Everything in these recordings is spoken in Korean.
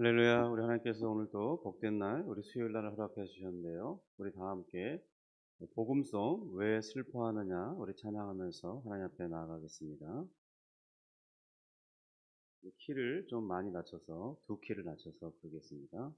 할렐루야, 우리 하나님께서 오늘도 복된 날, 우리 수요일 날을 허락해 주셨는데요. 우리 다 함께 복음송 왜 슬퍼하느냐 우리 찬양하면서 하나님 앞에 나아가겠습니다. 키를 좀 많이 낮춰서 두 키를 낮춰서 부르겠습니다.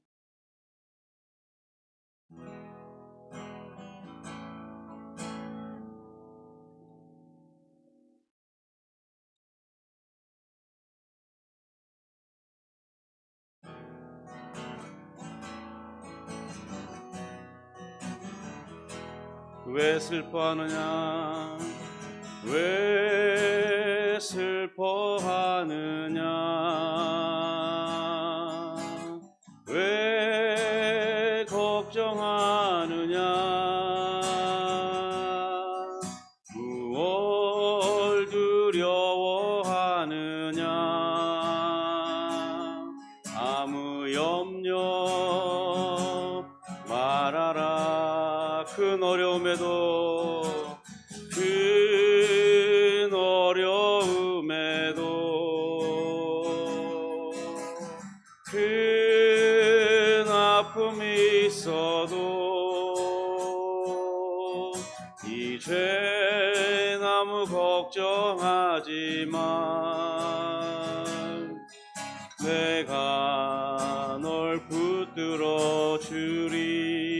왜 슬퍼하느냐 왜 슬퍼하느냐 왜 걱정하느냐 무얼 두려워하느냐 아무 염려 말하라 큰 어려움에도 큰 어려움에도 큰 아픔이 있어도 이제 아무 걱정하지 마 내가 널 붙들어 주리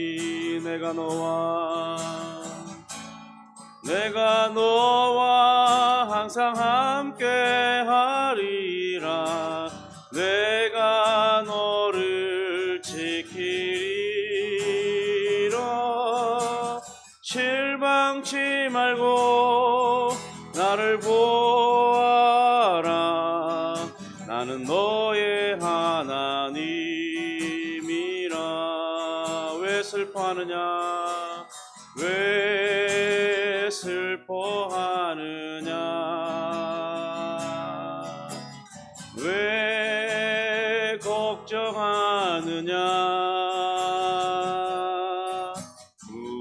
내가 너와 항상 함께 하리라 내가 너를 지키리라 실망치 말고 나를 보아라 나는 너의 하나님이라 왜 슬퍼하느냐 왜 슬퍼하느냐 왜 걱정하느냐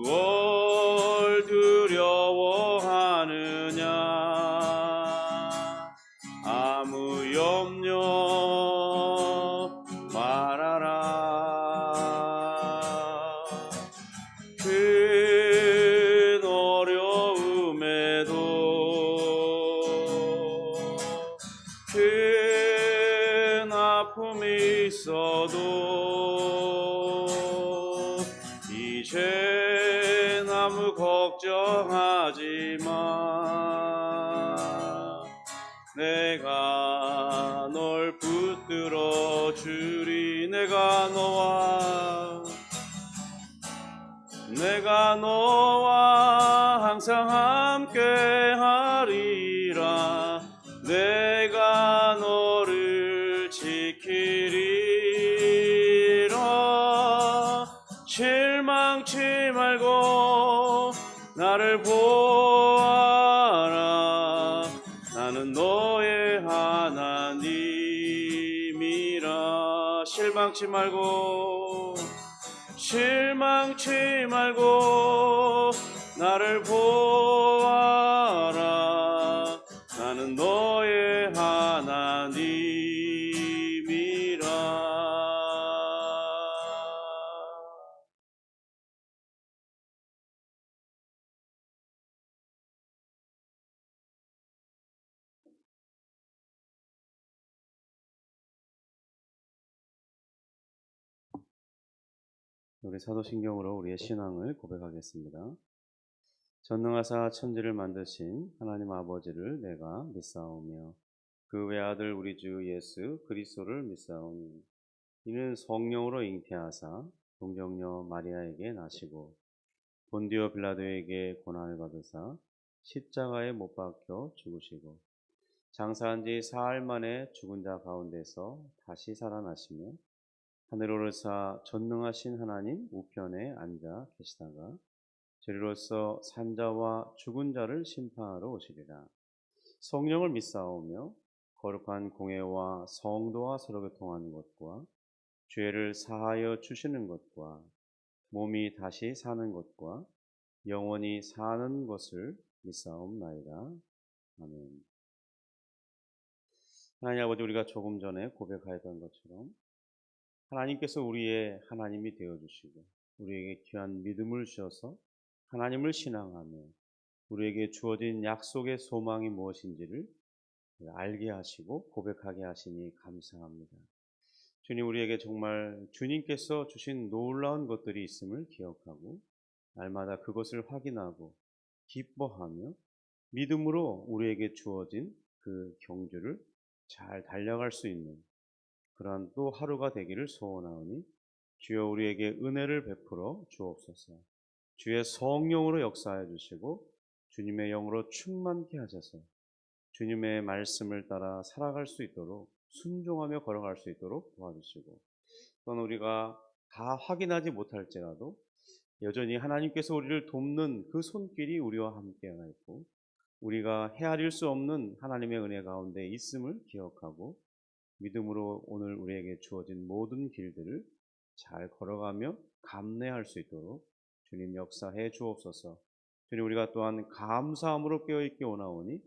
무얼 두려워하느냐 아무 염려 말하라 큰 어려움에도 큰 아픔이 있어도 이제 아무 걱정하지 마 내가 널 붙들어 주리 내가 너와 항상 함께 하리라 내가 너를 지키리라 실망치 말고 나를 보아라 나는 너의 하나님이라 실망치 말고 나를 보아라 나는 너의 하나님이라 우리 사도신경으로 우리의 신앙을 고백하겠습니다. 전능하사 천지를 만드신 하나님 아버지를 내가 믿사오며 그 외아들 우리 주 예수 그리스도를 믿사오니 이는 성령으로 잉태하사 동정녀 마리아에게 나시고 본디오 빌라도에게 고난을 받으사 십자가에 못 박혀 죽으시고 장사한 지 사흘 만에 죽은 자 가운데서 다시 살아나시며 하늘 오르사 전능하신 하나님 우편에 앉아 계시다가 저리로서 산자와 죽은 자를 심판하러 오시리라. 성령을 믿사오며 거룩한 공회와 성도와 서로 교통하는 것과 죄를 사하여 주시는 것과 몸이 다시 사는 것과 영원히 사는 것을 믿사옵나이다. 아멘. 하나님 아버지, 우리가 조금 전에 고백하였던 것처럼 하나님께서 우리의 하나님이 되어주시고 우리에게 귀한 믿음을 주셔서 하나님을 신앙하며 우리에게 주어진 약속의 소망이 무엇인지를 알게 하시고 고백하게 하시니 감사합니다. 주님, 우리에게 정말 주님께서 주신 놀라운 것들이 있음을 기억하고 날마다 그것을 확인하고 기뻐하며 믿음으로 우리에게 주어진 그 경주를 잘 달려갈 수 있는 그러한 또 하루가 되기를 소원하오니 주여 우리에게 은혜를 베풀어 주옵소서. 주의 성령으로 역사해 주시고 주님의 영으로 충만케 하셔서 주님의 말씀을 따라 살아갈 수 있도록 순종하며 걸어갈 수 있도록 도와주시고 또는 우리가 다 확인하지 못할지라도 여전히 하나님께서 우리를 돕는 그 손길이 우리와 함께가 있고 우리가 헤아릴 수 없는 하나님의 은혜 가운데 있음을 기억하고 믿음으로 오늘 우리에게 주어진 모든 길들을 잘 걸어가며 감내할 수 있도록 주님 역사해 주옵소서. 주님, 우리가 또한 감사함으로 깨어있게 원하오니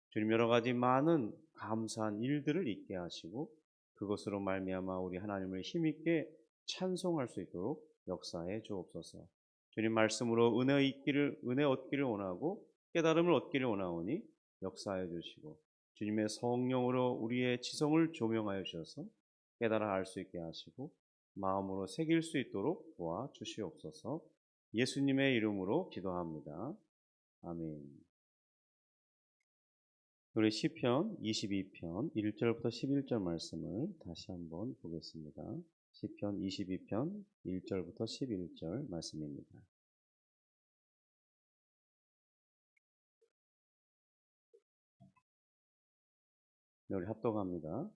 주님 여러 가지 많은 감사한 일들을 있게 하시고 그것으로 말미암아 우리 하나님을 힘있게 찬송할 수 있도록 역사해 주옵소서. 주님 말씀으로 은혜 얻기를 원하고 깨달음을 얻기를 원하오니 역사해 주시고 주님의 성령으로 우리의 지성을 조명하여 주셔서 깨달아 알 수 있게 하시고 마음으로 새길 수 있도록 도와 주시옵소서. 예수님의 이름으로 기도합니다. 아멘. 우리 시편 22편 1절부터 11절 말씀을 다시 한번 보겠습니다. 시편 22편 1절부터 11절 말씀입니다. 네, 우리 합독합니다.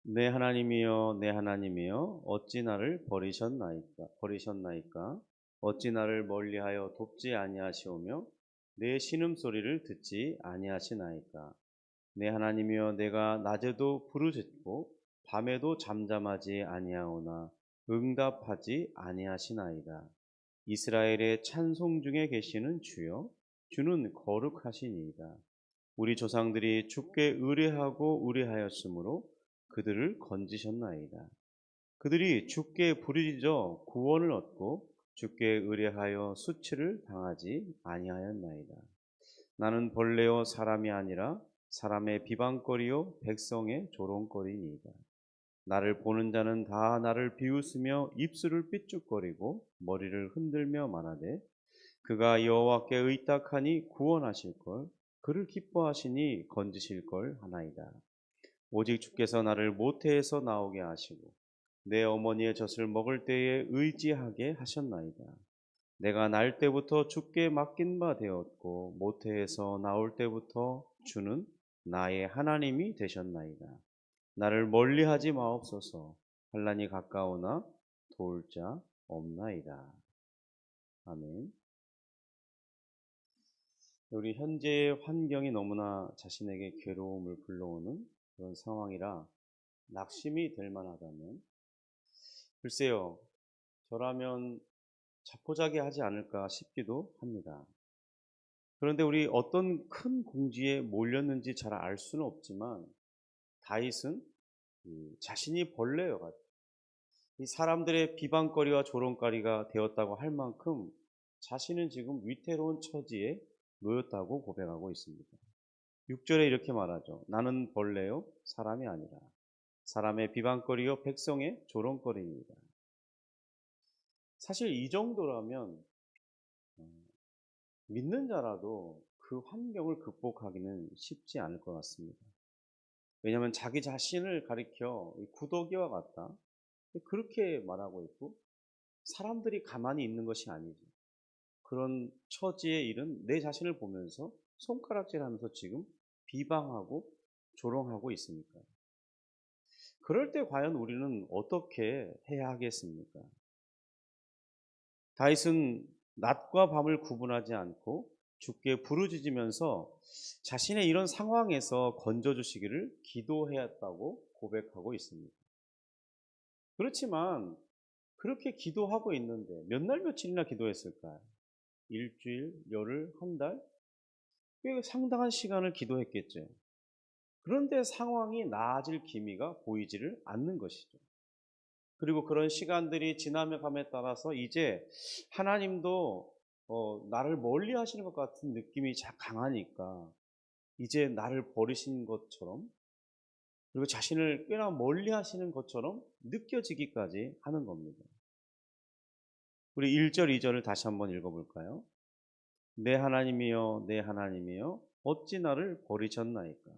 내 하나님이여 내 하나님이여 어찌 나를 버리셨나이까 어찌 나를 멀리하여 돕지 아니하시오며 내 신음소리를 듣지 아니하시나이까. 내 하나님이여 내가 낮에도 부르짖고 밤에도 잠잠하지 아니하오나 응답하지 아니하시나이다. 이스라엘의 찬송 중에 계시는 주여 주는 거룩하시니이다. 우리 조상들이 주께 의뢰하고 의뢰하였으므로 그들을 건지셨나이다. 그들이 주께 부르짖어 구원을 얻고 주께 의뢰하여 수치를 당하지 아니하였나이다. 나는 벌레요 사람이 아니라 사람의 비방거리요 백성의 조롱거리니이다. 나를 보는 자는 다 나를 비웃으며 입술을 삐죽거리고 머리를 흔들며 말하되 그가 여호와께 의탁하니 구원하실 걸 그를 기뻐하시니 건지실 걸 하나이다. 오직 주께서 나를 모태에서 나오게 하시고 내 어머니의 젖을 먹을 때에 의지하게 하셨나이다. 내가 날 때부터 주께 맡긴 바 되었고 모태에서 나올 때부터 주는 나의 하나님이 되셨나이다. 나를 멀리하지 마옵소서. 환난이 가까우나 도울 자 없나이다. 아멘. 우리 현재의 환경이 너무나 자신에게 괴로움을 불러오는 그런 상황이라 낙심이 될 만하다면 글쎄요, 저라면 자포자기하지 않을까 싶기도 합니다. 그런데 우리 어떤 큰 공지에 몰렸는지 잘 알 수는 없지만 다윗은 자신이 벌레여가지고 이 사람들의 비방거리와 조롱거리가 되었다고 할 만큼 자신은 지금 위태로운 처지에 놓였다고 고백하고 있습니다. 6절에 이렇게 말하죠. 나는 벌레요 사람이 아니라 사람의 비방거리요 백성의 조롱거리입니다. 사실 이 정도라면 믿는 자라도 그 환경을 극복하기는 쉽지 않을 것 같습니다. 왜냐하면 자기 자신을 가리켜 구더기와 같다 그렇게 말하고 있고 사람들이 가만히 있는 것이 아니죠. 그런 처지에 이른 내 자신을 보면서 손가락질하면서 지금 비방하고 조롱하고 있으니까요. 그럴 때 과연 우리는 어떻게 해야 하겠습니까? 다윗은 낮과 밤을 구분하지 않고 주께 부르짖으면서 자신의 이런 상황에서 건져주시기를 기도해왔다고 고백하고 있습니다. 그렇지만 그렇게 기도하고 있는데 몇 날 며칠이나 기도했을까요? 일주일, 열흘, 한 달? 꽤 상당한 시간을 기도했겠죠. 그런데 상황이 나아질 기미가 보이지를 않는 것이죠. 그리고 그런 시간들이 지나감에 따라서 이제 하나님도 나를 멀리 하시는 것 같은 느낌이 강하니까 이제 나를 버리신 것처럼, 그리고 자신을 꽤나 멀리 하시는 것처럼 느껴지기까지 하는 겁니다. 우리 1절, 2절을 다시 한번 읽어볼까요? 내 하나님이여, 내 하나님이여, 어찌 나를 버리셨나이까?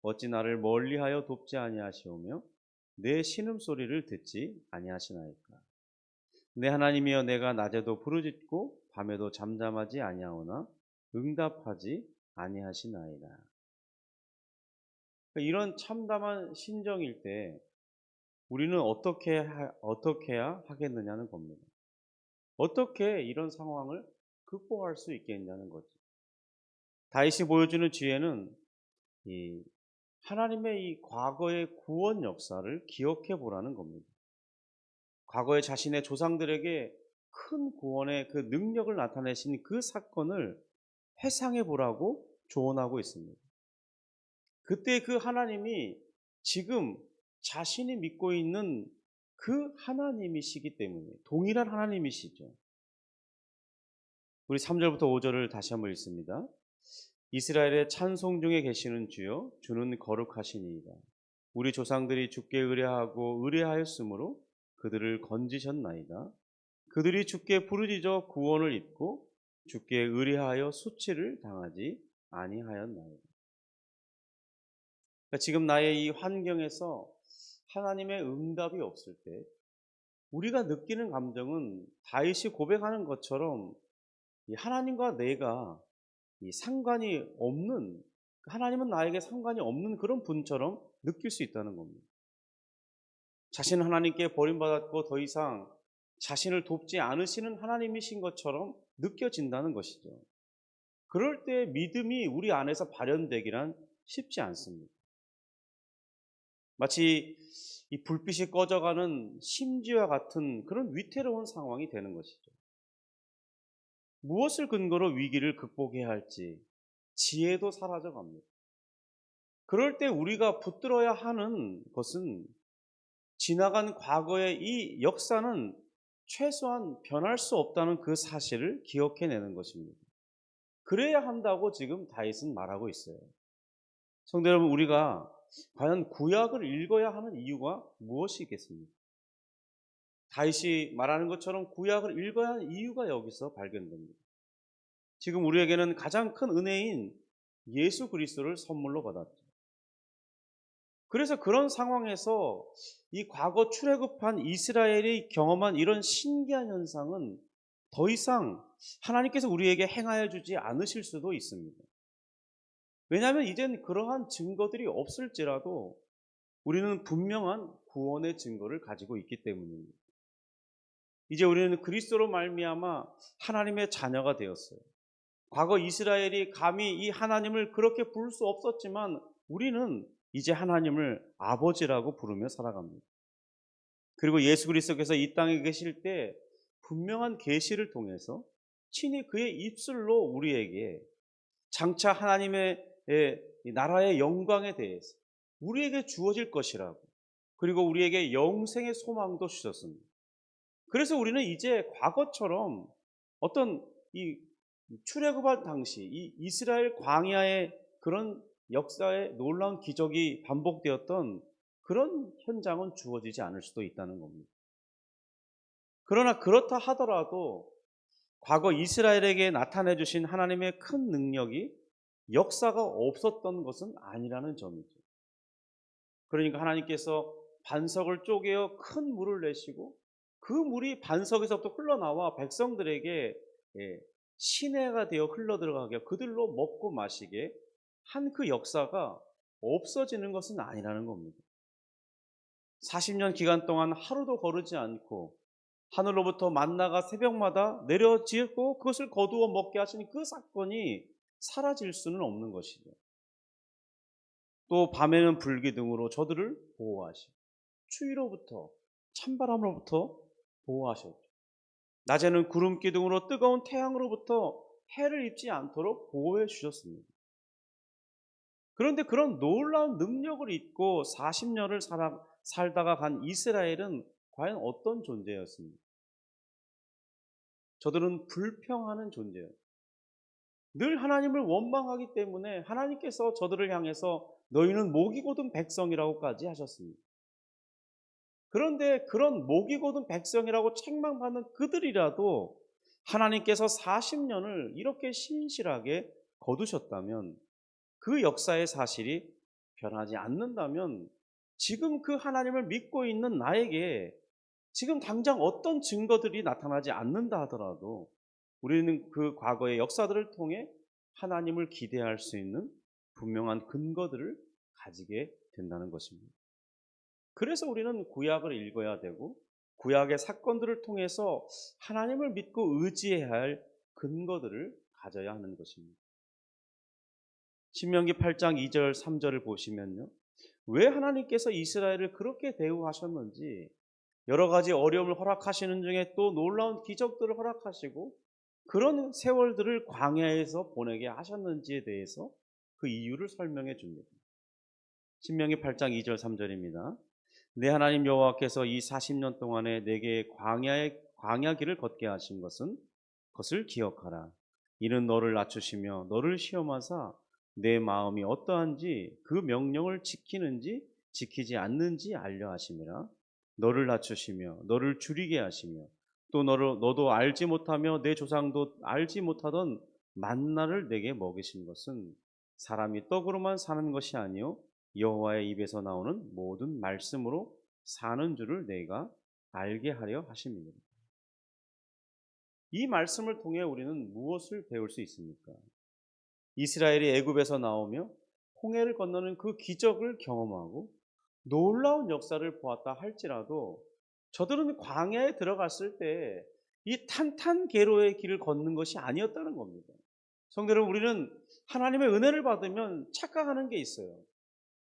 어찌 나를 멀리하여 돕지 아니하시오며 내 신음소리를 듣지 아니하시나이까? 내 하나님이여, 내가 낮에도 부르짖고 밤에도 잠잠하지 아니하오나 응답하지 아니하시나이다. 그러니까 이런 참담한 심정일 때 우리는 어떻게 해야 하겠느냐는 겁니다. 어떻게 이런 상황을 극복할 수 있겠냐는 거죠. 다윗이 보여주는 지혜는 이 하나님의 이 과거의 구원 역사를 기억해 보라는 겁니다. 과거에 자신의 조상들에게 큰 구원의 그 능력을 나타내신 그 사건을 회상해 보라고 조언하고 있습니다. 그때 그 하나님이 지금 자신이 믿고 있는 그 하나님이시기 때문에 동일한 하나님이시죠. 우리 3절부터 5절을 다시 한번 읽습니다. 이스라엘의 찬송 중에 계시는 주여, 주는 거룩하시니이다. 우리 조상들이 주께 의뢰하고 의뢰하였으므로 그들을 건지셨나이다. 그들이 주께 부르짖어 구원을 입고 주께 의뢰하여 수치를 당하지 아니하였나이다. 그러니까 지금 나의 이 환경에서 하나님의 응답이 없을 때 우리가 느끼는 감정은 다윗이 고백하는 것처럼 하나님과 내가 상관이 없는, 하나님은 나에게 상관이 없는 그런 분처럼 느낄 수 있다는 겁니다. 자신은 하나님께 버림받았고 더 이상 자신을 돕지 않으시는 하나님이신 것처럼 느껴진다는 것이죠. 그럴 때 믿음이 우리 안에서 발현되기란 쉽지 않습니다. 마치 이 불빛이 꺼져가는 심지와 같은 그런 위태로운 상황이 되는 것이죠. 무엇을 근거로 위기를 극복해야 할지 지혜도 사라져갑니다. 그럴 때 우리가 붙들어야 하는 것은 지나간 과거의 이 역사는 최소한 변할 수 없다는 그 사실을 기억해내는 것입니다. 그래야 한다고 지금 다윗은 말하고 있어요. 성도 여러분, 우리가 과연 구약을 읽어야 하는 이유가 무엇이겠습니까? 다윗이 말하는 것처럼 구약을 읽어야 하는 이유가 여기서 발견됩니다. 지금 우리에게는 가장 큰 은혜인 예수 그리스도를 선물로 받았죠. 그래서 그런 상황에서 이 과거 출애굽한 이스라엘이 경험한 이런 신기한 현상은 더 이상 하나님께서 우리에게 행하여 주지 않으실 수도 있습니다. 왜냐하면 이젠 그러한 증거들이 없을지라도 우리는 분명한 구원의 증거를 가지고 있기 때문입니다. 이제 우리는 그리스도로 말미암아 하나님의 자녀가 되었어요. 과거 이스라엘이 감히 이 하나님을 그렇게 부를 수 없었지만 우리는 이제 하나님을 아버지라고 부르며 살아갑니다. 그리고 예수 그리스도께서 이 땅에 계실 때 분명한 계시를 통해서 친히 그의 입술로 우리에게 장차 하나님의 나라의 영광에 대해서 우리에게 주어질 것이라고, 그리고 우리에게 영생의 소망도 주셨습니다. 그래서 우리는 이제 과거처럼 어떤 이 출애굽할 당시 이 이스라엘 광야의 그런 역사의 놀라운 기적이 반복되었던 그런 현장은 주어지지 않을 수도 있다는 겁니다. 그러나 그렇다 하더라도 과거 이스라엘에게 나타내 주신 하나님의 큰 능력이 역사가 없었던 것은 아니라는 점이죠. 그러니까 하나님께서 반석을 쪼개어 큰 물을 내시고 그 물이 반석에서부터 흘러나와 백성들에게 시내가 되어 흘러들어가게 그들로 먹고 마시게 한 그 역사가 없어지는 것은 아니라는 겁니다. 40년 기간 동안 하루도 거르지 않고 하늘로부터 만나가 새벽마다 내려지고 그것을 거두어 먹게 하시는 그 사건이 사라질 수는 없는 것이죠. 또 밤에는 불기둥으로 저들을 보호하시고 추위로부터 찬바람으로부터 보호하셨죠. 낮에는 구름 기둥으로 뜨거운 태양으로부터 해를 입지 않도록 보호해 주셨습니다. 그런데 그런 놀라운 능력을 잊고 40년을 살다가 간 이스라엘은 과연 어떤 존재였습니까? 저들은 불평하는 존재예요. 늘 하나님을 원망하기 때문에 하나님께서 저들을 향해서 너희는 목이 곧은 백성이라고까지 하셨습니다. 그런데 그런 목이 곧은 백성이라고 책망받는 그들이라도 하나님께서 40년을 이렇게 신실하게 거두셨다면, 그 역사의 사실이 변하지 않는다면, 지금 그 하나님을 믿고 있는 나에게 지금 당장 어떤 증거들이 나타나지 않는다 하더라도 우리는 그 과거의 역사들을 통해 하나님을 기대할 수 있는 분명한 근거들을 가지게 된다는 것입니다. 그래서 우리는 구약을 읽어야 되고, 구약의 사건들을 통해서 하나님을 믿고 의지해야 할 근거들을 가져야 하는 것입니다. 신명기 8장 2절 3절을 보시면요, 왜 하나님께서 이스라엘을 그렇게 대우하셨는지, 여러 가지 어려움을 허락하시는 중에 또 놀라운 기적들을 허락하시고 그런 세월들을 광야에서 보내게 하셨는지에 대해서 그 이유를 설명해 줍니다. 신명기 8장 2절 3절입니다. 내 하나님 여호와께서 이 40년 동안에 내게 광야 길을 걷게 하신 것을 기억하라. 이는 너를 낮추시며 너를 시험하사 내 마음이 어떠한지 그 명령을 지키는지 지키지 않는지 알려 하심이라. 너를 낮추시며 너를 줄이게 하시며 또 너도 알지 못하며 내 조상도 알지 못하던 만나를 내게 먹이신 것은 사람이 떡으로만 사는 것이 아니요 여호와의 입에서 나오는 모든 말씀으로 사는 줄을 내가 알게 하려 하심이니라. 이 말씀을 통해 우리는 무엇을 배울 수 있습니까? 이스라엘이 애굽에서 나오며 홍해를 건너는 그 기적을 경험하고 놀라운 역사를 보았다 할지라도 저들은 광야에 들어갔을 때 이 탄탄계로의 길을 걷는 것이 아니었다는 겁니다. 성도 여러분, 우리는 하나님의 은혜를 받으면 착각하는 게 있어요.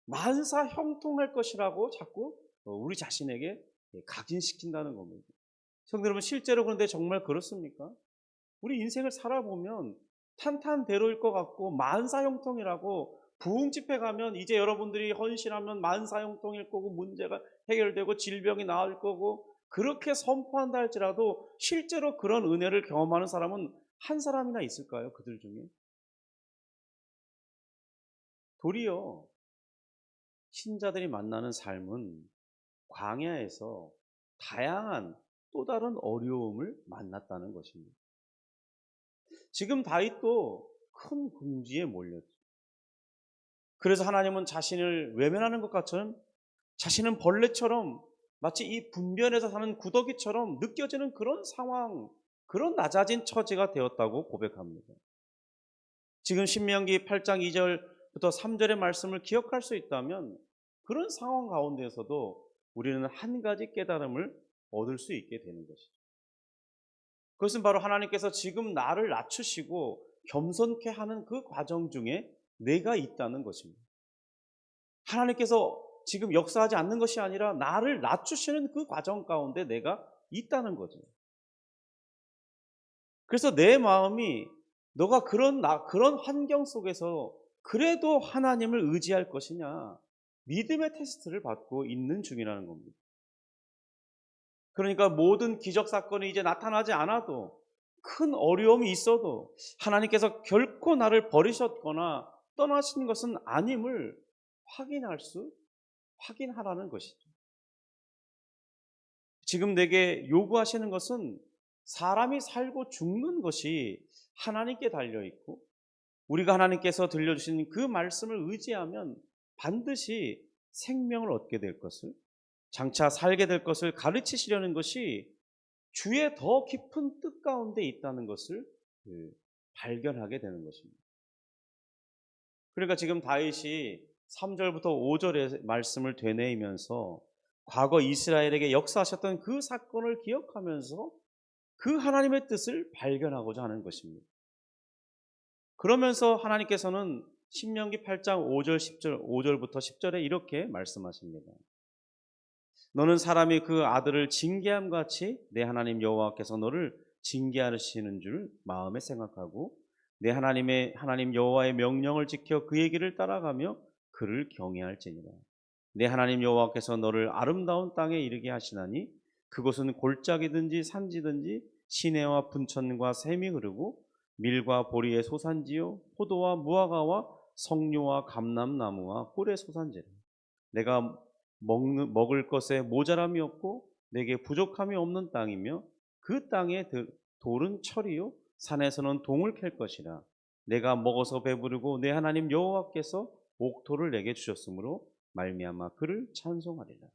만사 형통할 것이라고 자꾸 우리 자신에게 각인시킨다는 겁니다. 성도 여러분, 실제로 그런데 정말 그렇습니까? 우리 인생을 살아보면 탄탄대로일 것 같고 만사 형통이라고 부흥 집회 가면 이제 여러분들이 헌신하면 만사 형통일 거고 문제가 해결되고 질병이 나을 거고 그렇게 선포한다 할지라도 실제로 그런 은혜를 경험하는 사람은 한 사람이나 있을까요? 그들 중에? 도리어 신자들이 만나는 삶은 광야에서 다양한 또 다른 어려움을 만났다는 것입니다. 지금 다윗도 큰 궁지에 몰렸죠. 그래서 하나님은 자신을 외면하는 것 같은, 자신은 벌레처럼 마치 이 분변에서 사는 구더기처럼 느껴지는 그런 상황, 그런 낮아진 처지가 되었다고 고백합니다. 지금 신명기 8장 2절부터 3절의 말씀을 기억할 수 있다면 그런 상황 가운데에서도 우리는 한 가지 깨달음을 얻을 수 있게 되는 것이죠. 그것은 바로 하나님께서 지금 나를 낮추시고 겸손케 하는 그 과정 중에 내가 있다는 것입니다. 하나님께서 지금 역사하지 않는 것이 아니라 나를 낮추시는 그 과정 가운데 내가 있다는 거죠. 그래서 내 마음이 너가 그런 환경 속에서 그래도 하나님을 의지할 것이냐, 믿음의 테스트를 받고 있는 중이라는 겁니다. 그러니까 모든 기적 사건이 이제 나타나지 않아도, 큰 어려움이 있어도 하나님께서 결코 나를 버리셨거나 떠나신 것은 아님을 확인하라는 것이죠. 지금 내게 요구하시는 것은 사람이 살고 죽는 것이 하나님께 달려있고 우리가 하나님께서 들려주신 그 말씀을 의지하면 반드시 생명을 얻게 될 것을, 장차 살게 될 것을 가르치시려는 것이 주의 더 깊은 뜻 가운데 있다는 것을 발견하게 되는 것입니다. 그러니까 지금 다윗이 3절부터 5절의 말씀을 되뇌이면서 과거 이스라엘에게 역사하셨던 그 사건을 기억하면서 그 하나님의 뜻을 발견하고자 하는 것입니다. 그러면서 하나님께서는 신명기 8장 5절부터 10절에 이렇게 말씀하십니다. 너는 사람이 그 아들을 징계함 같이 내 하나님 여호와께서 너를 징계하시는 줄 마음에 생각하고 내 하나님 여호와의 명령을 지켜 그의 길을 따라가며 그를 경외할지니라. 내 하나님 여호와께서 너를 아름다운 땅에 이르게 하시나니 그곳은 골짜기든지 산지든지 시내와 분천과 샘이 흐르고 밀과 보리의 소산지요 포도와 무화과와 석류와 감람나무와 꿀의 소산지라. 내가 먹을 것에 모자람이 없고 내게 부족함이 없는 땅이며 그 땅의 돌은 철이요 산에서는 동을 캘 것이라. 내가 먹어서 배부르고 내 하나님 여호와께서 옥토를 내게 주셨으므로 말미암아 그를 찬송하리라.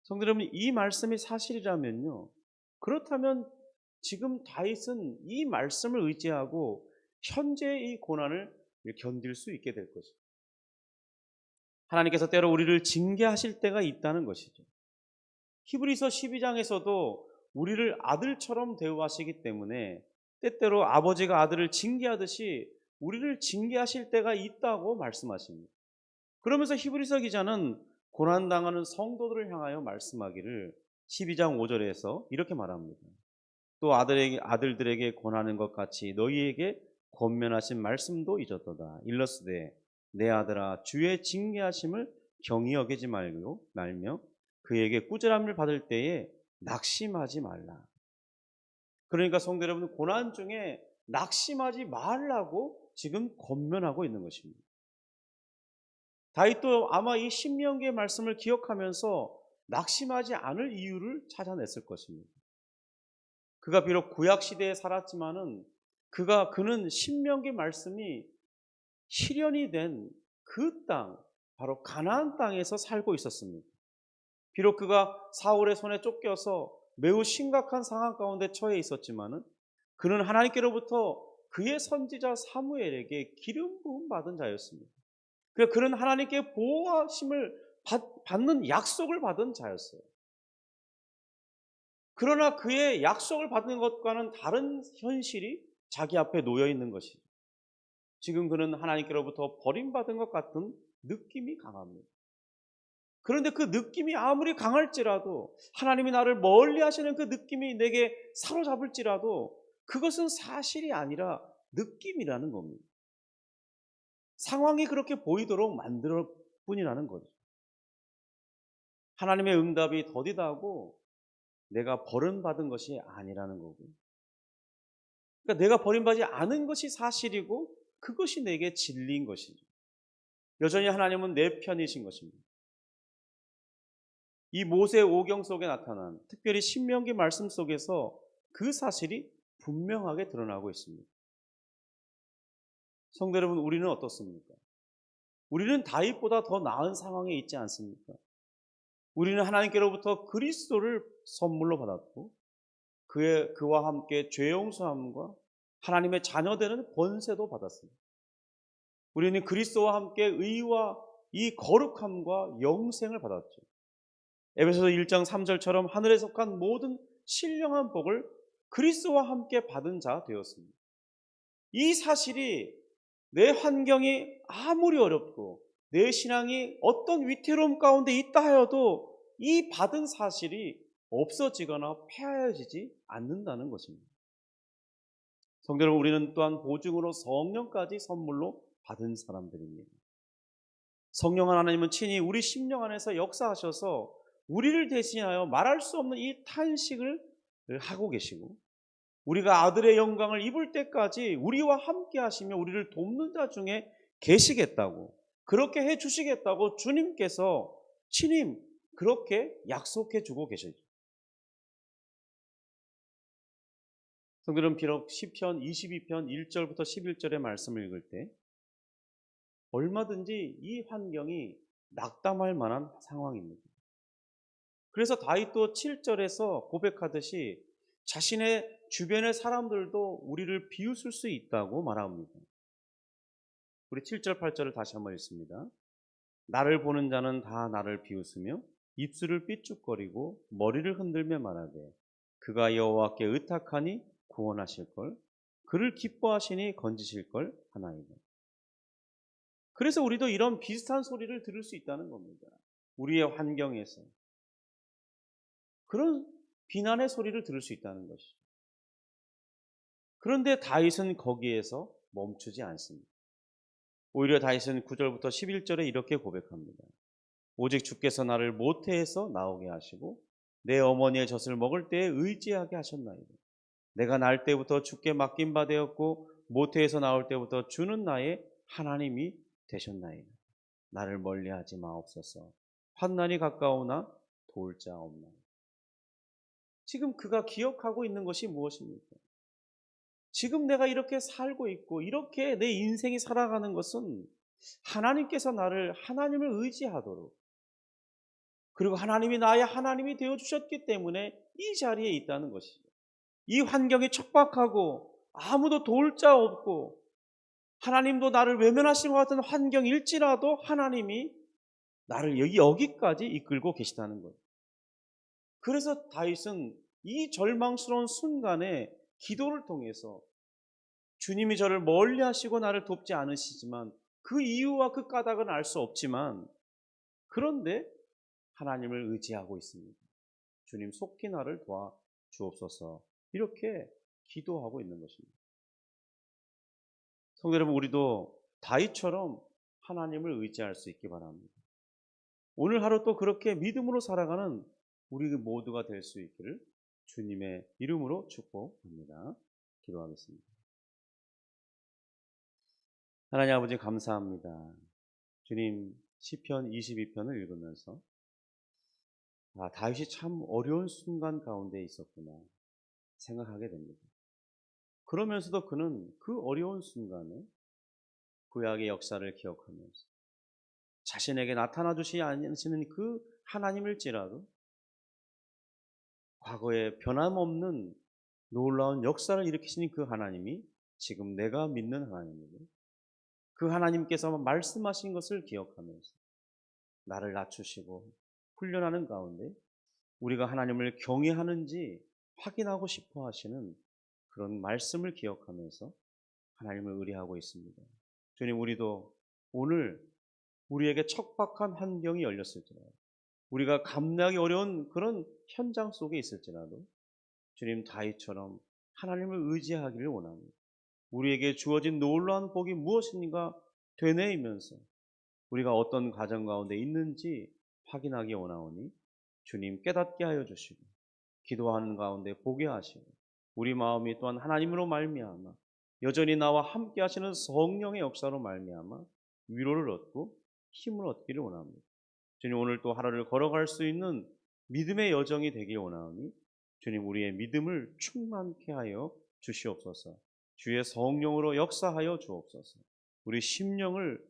성도 여러분, 이 말씀이 사실이라면요, 그렇다면 지금 다윗은 이 말씀을 의지하고 현재의 이 고난을 견딜 수 있게 될 것이죠. 하나님께서 때로 우리를 징계하실 때가 있다는 것이죠. 히브리서 12장에서도 우리를 아들처럼 대우하시기 때문에 때때로 아버지가 아들을 징계하듯이 우리를 징계하실 때가 있다고 말씀하십니다. 그러면서 히브리서 기자는 고난당하는 성도들을 향하여 말씀하기를 12장 5절에서 이렇게 말합니다. 또 아들들에게 권하는 것 같이 너희에게 권면하신 말씀도 잊었도다. 일러스되 내 아들아 주의 징계하심을 경히 여기지 말며 그에게 꾸지람을 받을 때에 낙심하지 말라. 그러니까 성도 여러분, 고난 중에 낙심하지 말라고 지금 권면하고 있는 것입니다. 다윗도 아마 이 신명기의 말씀을 기억하면서 낙심하지 않을 이유를 찾아냈을 것입니다. 그가 비록 구약 시대에 살았지만은 그는 신명기 말씀이 실현이 된 그 땅, 바로 가나안 땅에서 살고 있었습니다. 비록 그가 사울의 손에 쫓겨서 매우 심각한 상황 가운데 처해 있었지만은 그는 하나님께로부터 그의 선지자 사무엘에게 기름 부음 받은 자였습니다. 그는 하나님께 보호하심을 받는 약속을 받은 자였어요. 그러나 그의 약속을 받는 것과는 다른 현실이 자기 앞에 놓여 있는 것이죠. 지금 그는 하나님께로부터 버림받은 것 같은 느낌이 강합니다. 그런데 그 느낌이 아무리 강할지라도, 하나님이 나를 멀리 하시는 그 느낌이 내게 사로잡을지라도 그것은 사실이 아니라 느낌이라는 겁니다. 상황이 그렇게 보이도록 만들 뿐이라는 거죠. 하나님의 응답이 더디다고 내가 버림받은 것이 아니라는 거고요. 그러니까 내가 버림받지 않은 것이 사실이고 그것이 내게 진리인 것이죠. 여전히 하나님은 내 편이신 것입니다. 이 모세 오경 속에 나타난, 특별히 신명기 말씀 속에서 그 사실이 분명하게 드러나고 있습니다. 성도 여러분, 우리는 어떻습니까? 우리는 다윗보다 더 나은 상황에 있지 않습니까? 우리는 하나님께로부터 그리스도를 선물로 받았고 그와 함께 죄 용서함과 하나님의 자녀되는 권세도 받았습니다. 우리는 그리스도와 함께 의와 이 거룩함과 영생을 받았죠. 에베소서 1장 3절처럼 하늘에 속한 모든 신령한 복을 그리스도와 함께 받은 자 되었습니다. 이 사실이 내 환경이 아무리 어렵고 내 신앙이 어떤 위태로움 가운데 있다 하여도 이 받은 사실이 없어지거나 폐하여지지 않는다는 것입니다. 성도 여러분, 우리는 또한 보증으로 성령까지 선물로 받은 사람들입니다. 성령 하나님은 친히 우리 심령 안에서 역사하셔서 우리를 대신하여 말할 수 없는 이 탄식을 하고 계시고, 우리가 아들의 영광을 입을 때까지 우리와 함께 하시며 우리를 돕는 자 중에 계시겠다고, 그렇게 해 주시겠다고 주님께서 친히 그렇게 약속해 주고 계시죠. 성도들은 비록 시편 22편 1절부터 11절의 말씀을 읽을 때 얼마든지 이 환경이 낙담할 만한 상황입니다. 그래서 다윗도 7절에서 고백하듯이 자신의 주변의 사람들도 우리를 비웃을 수 있다고 말합니다. 우리 7절 8절을 다시 한번 읽습니다. 나를 보는 자는 다 나를 비웃으며 입술을 삐죽거리고 머리를 흔들며 말하되 그가 여호와께 의탁하니 구원하실걸, 그를 기뻐하시니 건지실걸 하나이다. 그래서 우리도 이런 비슷한 소리를 들을 수 있다는 겁니다. 우리의 환경에서 그런 비난의 소리를 들을 수 있다는 것이죠. 그런데 다윗은 거기에서 멈추지 않습니다. 오히려 다윗은 9절부터 11절에 이렇게 고백합니다. 오직 주께서 나를 모태에서 나오게 하시고 내 어머니의 젖을 먹을 때에 의지하게 하셨나이다. 내가 날 때부터 주께 맡긴 바 되었고 모태에서 나올 때부터 주는 나의 하나님이 되셨나이다. 나를 멀리하지 마옵소서. 환난이 가까우나 도울 자 없나이다. 지금 그가 기억하고 있는 것이 무엇입니까? 지금 내가 이렇게 살고 있고 이렇게 내 인생이 살아가는 것은 하나님께서 나를 하나님을 의지하도록, 그리고 하나님이 나의 하나님이 되어주셨기 때문에 이 자리에 있다는 것이죠. 이 환경이 척박하고 아무도 도울 자 없고 하나님도 나를 외면하신 것 같은 환경일지라도 하나님이 나를 여기까지 이끌고 계시다는 거예요. 그래서 다윗은 이 절망스러운 순간에 기도를 통해서 주님이 저를 멀리 하시고 나를 돕지 않으시지만 그 이유와 그 까닭은 알 수 없지만, 그런데 하나님을 의지하고 있습니다. 주님 속히 나를 도와 주옵소서. 이렇게 기도하고 있는 것입니다. 성도 여러분, 우리도 다윗처럼 하나님을 의지할 수 있기 바랍니다. 오늘 하루 또 그렇게 믿음으로 살아가는 우리 모두가 될 수 있기를 주님의 이름으로 축복합니다. 기도하겠습니다. 하나님 아버지, 감사합니다. 주님, 시편 22편을 읽으면서 다윗이 참 어려운 순간 가운데 있었구나 생각하게 됩니다. 그러면서도 그는 그 어려운 순간에 구약의 역사를 기억하면서 자신에게 나타나 주시지 않으시는 그 하나님일지라도 과거에 변함없는 놀라운 역사를 일으키시는 그 하나님이 지금 내가 믿는 하나님이고, 그 하나님께서 말씀하신 것을 기억하면서 나를 낮추시고 훈련하는 가운데 우리가 하나님을 경외하는지 확인하고 싶어 하시는 그런 말씀을 기억하면서 하나님을 의뢰하고 있습니다. 주님, 우리도 오늘 우리에게 척박한 환경이 열렸을지라도, 우리가 감내하기 어려운 그런 현장 속에 있을지라도 주님, 다윗처럼 하나님을 의지하기를 원합니다. 우리에게 주어진 놀라운 복이 무엇인가 되뇌이면서 우리가 어떤 가정 가운데 있는지 확인하기 원하오니 주님 깨닫게 하여 주시고, 기도하는 가운데 보게 하시고, 우리 마음이 또한 하나님으로 말미암아 여전히 나와 함께 하시는 성령의 역사로 말미암아 위로를 얻고 힘을 얻기를 원합니다. 주님, 오늘 또 하루를 걸어갈 수 있는 믿음의 여정이 되길 원하오니 주님, 우리의 믿음을 충만케 하여 주시옵소서. 주의 성령으로 역사하여 주옵소서. 우리 심령을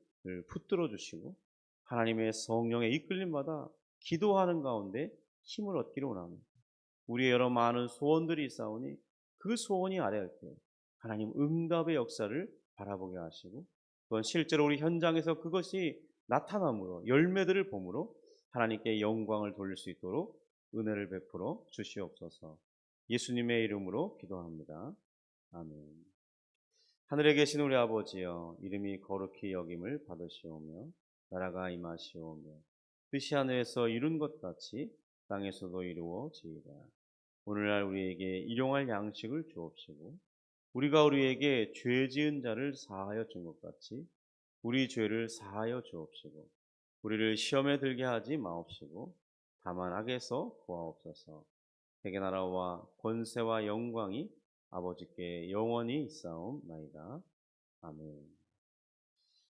붙들어 주시고 하나님의 성령의 이끌림마다 기도하는 가운데 힘을 얻기를 원합니다. 우리의 여러 많은 소원들이 있사오니 그 소원이 아뢰할 때 하나님 응답의 역사를 바라보게 하시고, 그건 실제로 우리 현장에서 그것이 나타남으로 열매들을 봄으로 하나님께 영광을 돌릴 수 있도록 은혜를 베풀어 주시옵소서. 예수님의 이름으로 기도합니다. 아멘. 하늘에 계신 우리 아버지여, 이름이 거룩히 여김을 받으시오며 나라가 임하시오며 뜻이 하늘에서 이룬 것 같이 땅에서도 이루어지이다. 오늘날 우리에게 일용할 양식을 주옵시고, 우리가 우리에게 죄 지은 자를 사하여 준 것 같이 우리 죄를 사하여 주옵시고, 우리를 시험에 들게 하지 마옵시고 다만 악에서 구하옵소서. 대개 나라와 권세와 영광이 아버지께 영원히 있사옵나이다. 아멘.